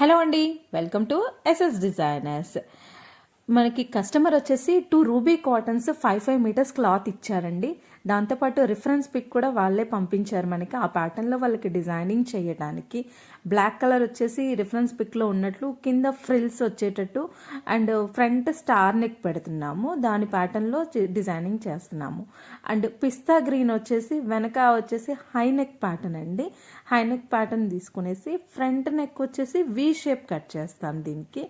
Hello అండి, welcome to SS designers. మనకి customer వచ్చేసి 2 రూబీ కాటన్స్ 5 మీటర్స్ క్లాత్ ఇచ్చారండి. దాంతోపాటు రిఫరెన్స్ పిక్ కూడా వాళ్ళే పంపించారు మనకి. ఆ ప్యాటర్న్లో వాళ్ళకి డిజైనింగ్ చేయడానికి బ్లాక్ కలర్ వచ్చేసి రిఫరెన్స్ పిక్లో ఉన్నట్లు కింద ఫ్రిల్స్ వచ్చేటట్టు అండ్ ఫ్రంట్ స్టార్ నెక్ పెడుతున్నాము. దాని ప్యాటర్న్లో డిజైనింగ్ చేస్తున్నాము. అండ్ పిస్తా గ్రీన్ వచ్చేసి వెనక వచ్చేసి హై నెక్ ప్యాటర్న్ అండి. హై నెక్ ప్యాటర్న్ తీసుకునేసి ఫ్రంట్ నెక్ వచ్చేసి వి షేప్ కట్ చేస్తాం దీనికి.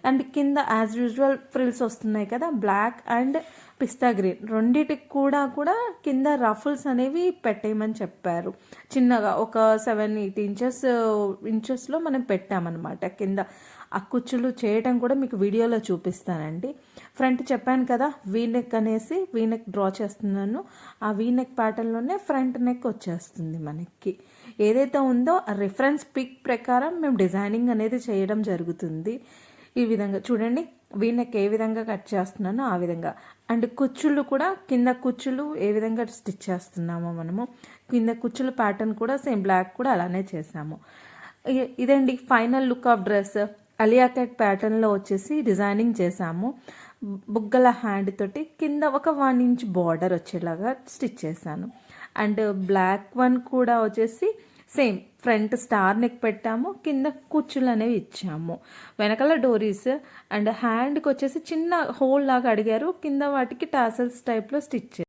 అండ్ కింద యాజ్ యూజువల్ ఫ్రిల్స్ వస్తున్నాయి కదా, బ్లాక్ అండ్ పిస్తా గ్రీన్ రెండిటికి కూడా కింద రఫుల్స్ అనేవి పెట్టేయమని చెప్పారు. చిన్నగా ఒక 7-8 ఇంచెస్లో మనం పెట్టామన్నమాట. కింద ఆ కుచ్చులు చేయటం కూడా మీకు వీడియోలో చూపిస్తానండి. ఫ్రంట్ చెప్పాను కదా, వీనెక్ అనేసి వీనెక్ డ్రా చేస్తున్నాను. ఆ వీనెక్ ప్యాటర్న్లోనే ఫ్రంట్ నెక్ వచ్చేస్తుంది మనకి. ఏదైతే ఉందో ఆ రిఫరెన్స్ పిక్ ప్రకారం మేము డిజైనింగ్ అనేది చేయడం జరుగుతుంది. ఈ విధంగా చూడండి, వీనెక్ ఏ విధంగా కట్ చేస్తున్నానో ఆ విధంగా. అండ్ కుచ్చుళ్ళు కూడా కింద కుచ్చులు ఏ విధంగా స్టిచ్ చేస్తున్నామో మనము కింద కుచ్చుల ప్యాటర్న్ కూడా సేమ్ బ్లాక్ కూడా అలానే చేసాము. ఇదండి final look of dress. Alia cut ప్యాటర్న్లో వచ్చేసి డిజైనింగ్ చేసాము. బుగ్గల హ్యాండ్ తోటి కింద ఒక 1 ఇంచ్ బార్డర్ వచ్చేలాగా స్టిచ్ చేశాను. అండ్ బ్లాక్ వన్ కూడా వచ్చేసి సేమ్ ఫ్రంట్ స్టార్ నెక్ పెట్టాము, కింద కుచ్చులు అనేవి ఇచ్చాము. వెనకాల డోరీస్ అండ్ హ్యాండ్కి వచ్చేసి చిన్న హోల్ లాగా అడిగారు, కింద వాటికి టాసల్స్ టైప్లో స్టిచ్